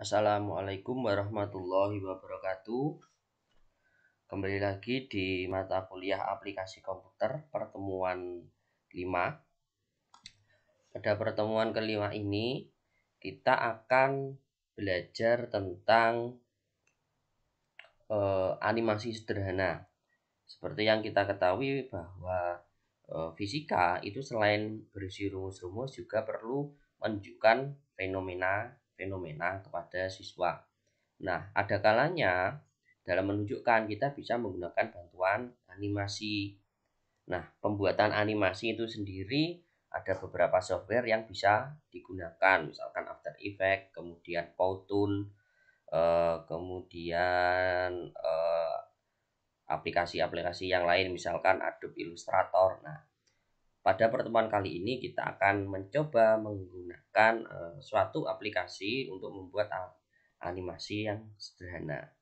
Assalamualaikum warahmatullahi wabarakatuh. Kembali lagi di mata kuliah aplikasi komputer pertemuan 5. Pada pertemuan kelima ini kita akan belajar tentang animasi sederhana. Seperti yang kita ketahui bahwa fisika itu selain berisi rumus-rumus juga perlu menunjukkan fenomena kepada siswa. Nah, ada kalanya dalam menunjukkan kita bisa menggunakan bantuan animasi. Nah, pembuatan animasi itu sendiri ada beberapa software yang bisa digunakan, misalkan After Effects, kemudian Powtoon, kemudian aplikasi-aplikasi yang lain, misalkan Adobe Illustrator. Nah, pada pertemuan kali ini kita akan mencoba menggunakan suatu aplikasi untuk membuat animasi yang sederhana.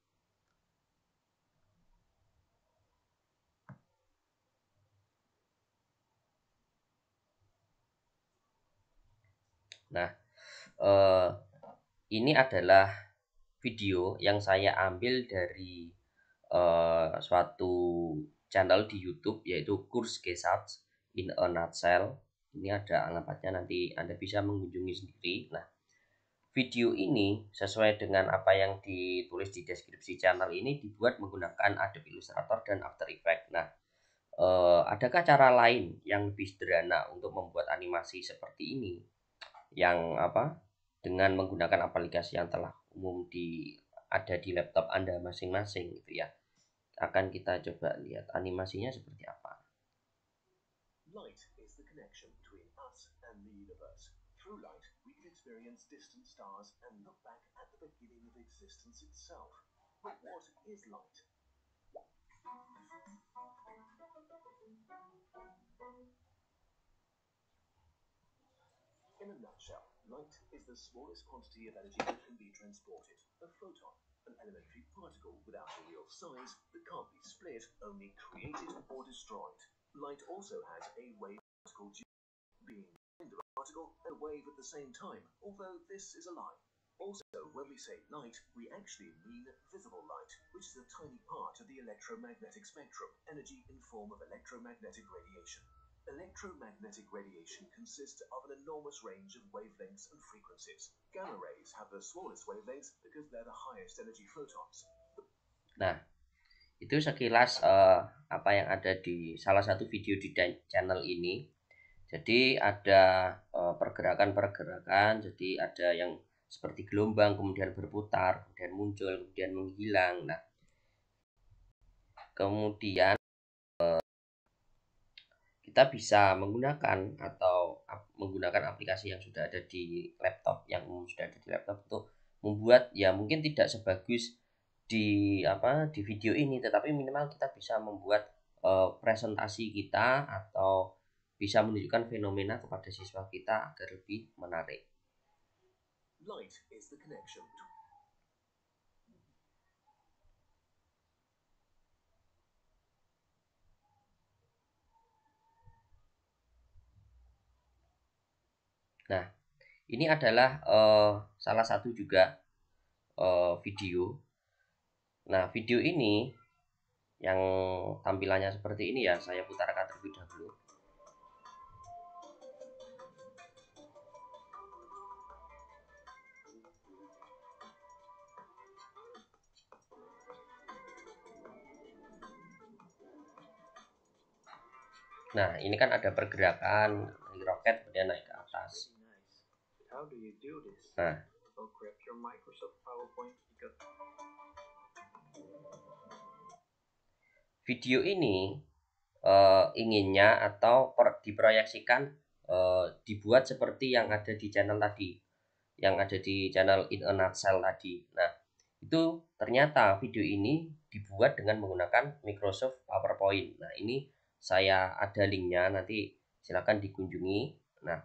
Nah, ini adalah video yang saya ambil dari suatu channel di YouTube, yaitu Kurs Gesatz in a Nutshell. Ini ada alamatnya, nanti Anda bisa mengunjungi sendiri. Nah, video ini sesuai dengan apa yang ditulis di deskripsi channel ini dibuat menggunakan Adobe Illustrator dan After Effects. Nah, adakah cara lain yang lebih sederhana untuk membuat animasi seperti ini yang dengan menggunakan aplikasi yang telah umum ada di laptop Anda masing-masing gitu ya? Akan kita coba lihat animasinya seperti apa. Light is the connection between us and the universe. Through light, we can experience distant stars and look back at the beginning of existence itself. But what is light? In a nutshell, light is the smallest quantity of energy that can be transported. A photon, an elementary particle without a real size that can't be split, only created or destroyed. Light also has a wave particle being the particle and wave at the same time, although this is a lie. Also, when we say light, we actually mean visible light, which is a tiny part of the electromagnetic spectrum, energy in form of electromagnetic radiation. Electromagnetic radiation consists of an enormous range of wavelengths and frequencies. Gamma rays have the smallest wavelengths because they're the highest energy photons. Nah, itu sekilas apa yang ada di salah satu video di channel ini. Jadi ada pergerakan-pergerakan, jadi ada yang seperti gelombang, kemudian berputar, kemudian muncul, kemudian menghilang. Nah, kemudian kita bisa menggunakan aplikasi yang sudah ada di laptop, yang sudah ada di laptop untuk membuat, ya mungkin tidak sebagus di video ini, tetapi minimal kita bisa membuat presentasi kita atau bisa menunjukkan fenomena kepada siswa kita agar lebih menarik. Light is the connection. Nah, ini adalah salah satu juga video. Nah, video ini yang tampilannya seperti ini ya, saya putarkan terlebih dahulu. Nah, ini kan ada pergerakan dari roket kemudian naik ke atas. Nah, video ini inginnya atau diproyeksikan dibuat seperti yang ada di channel tadi, yang ada di channel In a Nutshell tadi. Nah, itu ternyata video ini dibuat dengan menggunakan Microsoft PowerPoint. Nah, ini saya ada linknya, nanti silakan dikunjungi. Nah,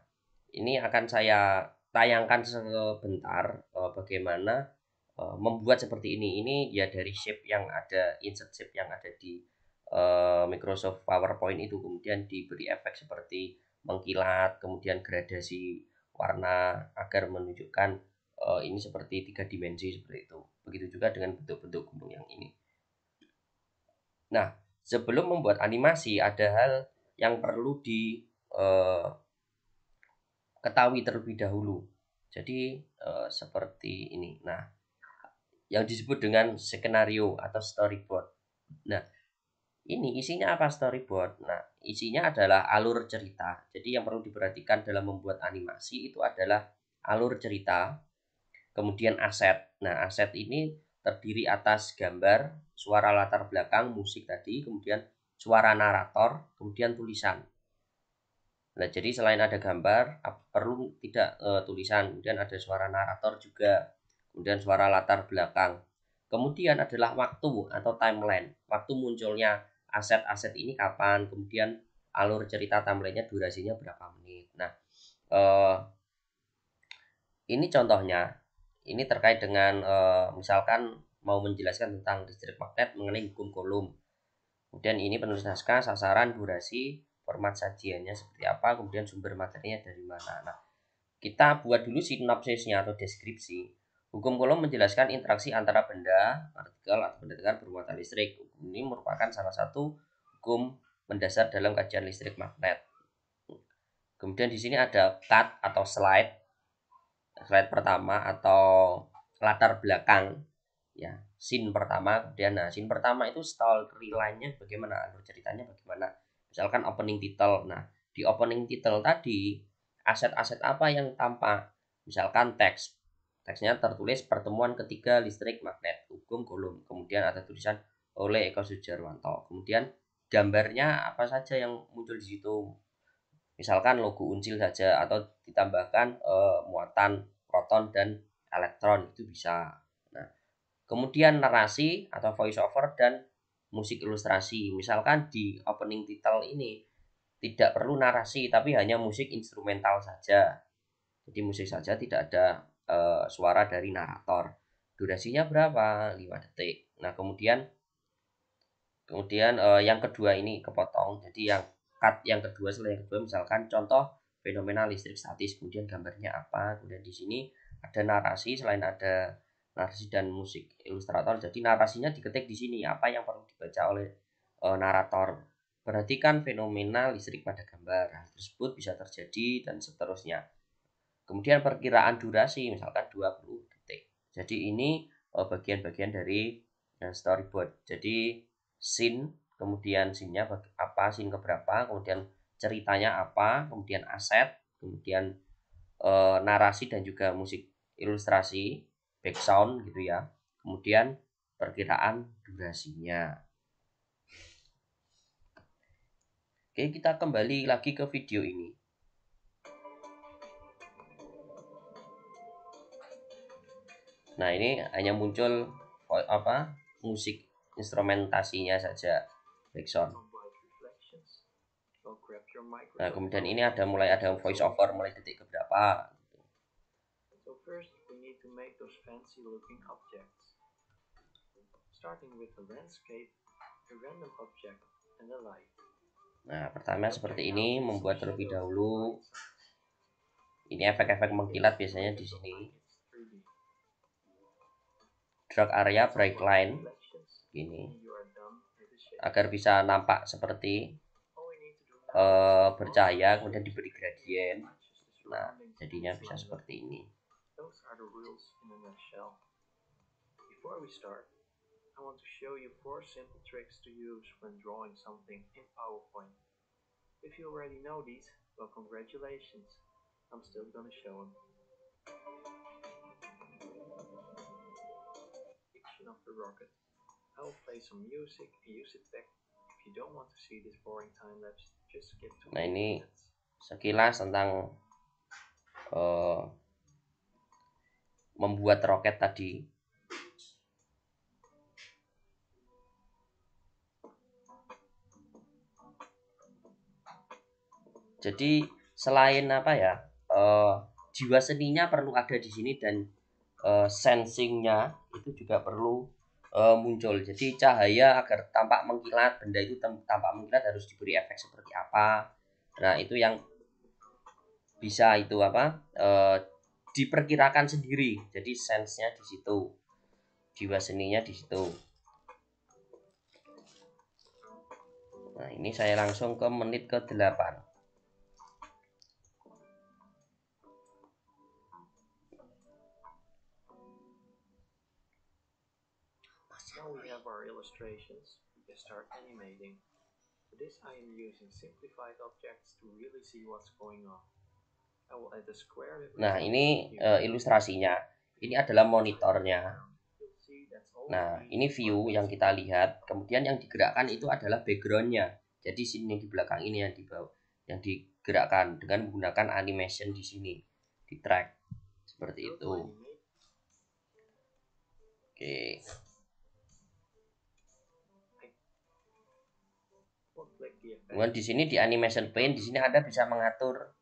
ini akan saya tayangkan sebentar bagaimana membuat seperti ini. Ini ya dari shape yang ada, insert shape yang ada di Microsoft PowerPoint itu, kemudian diberi efek seperti mengkilat, kemudian gradasi warna agar menunjukkan ini seperti 3 dimensi seperti itu. Begitu juga dengan bentuk-bentuk gunung yang ini. Nah, sebelum membuat animasi ada hal yang perlu ketahui terlebih dahulu. Jadi seperti ini. Nah, yang disebut dengan skenario atau storyboard. Nah, ini isinya apa storyboard? Nah, isinya adalah alur cerita. Jadi yang perlu diperhatikan dalam membuat animasi itu adalah alur cerita, kemudian aset. Nah, aset ini terdiri atas gambar, suara latar belakang, musik tadi, kemudian suara narator, kemudian tulisan. Nah, jadi selain ada gambar, perlu tidak tulisan, kemudian ada suara narator juga, kemudian suara latar belakang. Kemudian adalah waktu atau timeline. Waktu munculnya aset-aset ini kapan, kemudian alur cerita timelinenya durasinya berapa menit. Nah, ini contohnya. Ini terkait dengan misalkan mau menjelaskan tentang listrik magnet mengenai hukum Coulomb. Kemudian ini penulis naskah, sasaran, durasi, format sajiannya seperti apa, kemudian sumber materinya dari mana. Nah, kita buat dulu sinopsisnya atau deskripsi. Hukum Coulomb menjelaskan interaksi antara benda, partikel atau benda tegar bermuatan listrik. Ini merupakan salah satu hukum mendasar dalam kajian listrik magnet. Kemudian di sini ada cut atau slide pertama atau latar belakang, ya, scene pertama. Kemudian scene pertama itu storyline-nya bagaimana, alur ceritanya bagaimana. Misalkan opening title. Nah, di opening title tadi aset-aset apa yang tampak? Misalkan teksnya tertulis pertemuan ketiga listrik magnet hukum Coulomb. Kemudian ada tulisan oleh Eko Sujarwanto. Kemudian gambarnya apa saja yang muncul di situ? Misalkan logo uncil saja atau ditambahkan muatan proton dan elektron, itu bisa. Nah, kemudian narasi atau voice over dan musik ilustrasi. Misalkan di opening title ini tidak perlu narasi tapi hanya musik instrumental saja. Jadi musik saja, tidak ada suara dari narator. Durasinya berapa? 5 detik. Nah, kemudian yang kedua ini kepotong. Jadi yang kedua setelah yang kedua misalkan contoh fenomena listrik statis, kemudian gambarnya apa, kemudian di sini ada narasi, selain ada narasi dan musik ilustrator, jadi narasinya diketik di sini apa yang perlu dibaca oleh narator. Perhatikan fenomena listrik pada gambar. Hal tersebut bisa terjadi dan seterusnya. Kemudian perkiraan durasi misalkan 20 detik. Jadi ini bagian-bagian dari storyboard. Jadi scene, kemudian scene-nya apa, scene keberapa, kemudian ceritanya apa, kemudian aset, kemudian narasi dan juga musik ilustrasi, background gitu ya. Kemudian perkiraan durasinya. Oke, kita kembali lagi ke video ini. Nah, ini hanya muncul musik instrumentasinya saja, background. Nah, kemudian ini mulai ada voice over mulai detik keberapa. So first we need to make those fancy looking objects. Starting with a landscape, a random object, and a light. Nah, pertama seperti ini, membuat terlebih dahulu. Ini efek-efek mengkilat biasanya di sini. Dark area, bright line, ini agar bisa nampak seperti bercahaya, kemudian diberi gradien. Nah, jadinya bisa seperti ini. Those are the rules in a nutshell. Before we start, I want to show you 4 simple tricks to use when drawing something in PowerPoint. If you already know these, well, congratulations. I'm still gonna show them. Fiction of the rocket. I will play some music and use it back. If you don't want to see this boring time lapse, just skip to. Nah, ini sekilas tentang membuat roket tadi. Jadi selain jiwa seninya perlu ada di sini, dan sensingnya itu juga perlu muncul. Jadi cahaya agar tampak mengkilat, benda itu tampak mengkilat harus diberi efek seperti apa. Nah, itu yang bisa diperkirakan sendiri. Jadi sense-nya di situ, jiwa seninya di situ. Nah, ini saya langsung ke menit ke-8. Now we have our illustrations. We can start animating. For this I am using simplified objects to really see what's going on. I will add a square that Nah, ini ilustrasinya. Ini adalah monitornya. Nah, ini view yang kita lihat. Kemudian yang digerakkan itu adalah backgroundnya. Jadi sini di belakang ini yang yang digerakkan dengan menggunakan animation di sini, di track seperti itu. Oke. Kemudian di sini di animation paint, di sini Anda bisa mengatur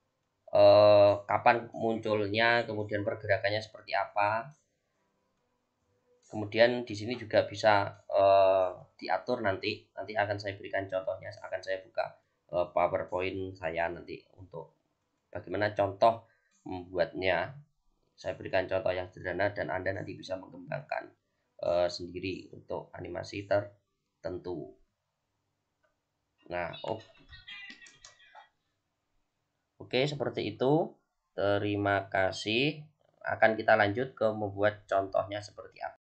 kapan munculnya, kemudian pergerakannya seperti apa. Kemudian di sini juga bisa diatur nanti akan saya berikan contohnya, akan saya buka PowerPoint saya nanti untuk bagaimana contoh membuatnya. Saya berikan contoh yang sederhana dan Anda nanti bisa mengembangkan sendiri untuk animasi tertentu. Nah, oke, seperti itu. Terima kasih. Akan kita lanjut ke membuat contohnya seperti apa.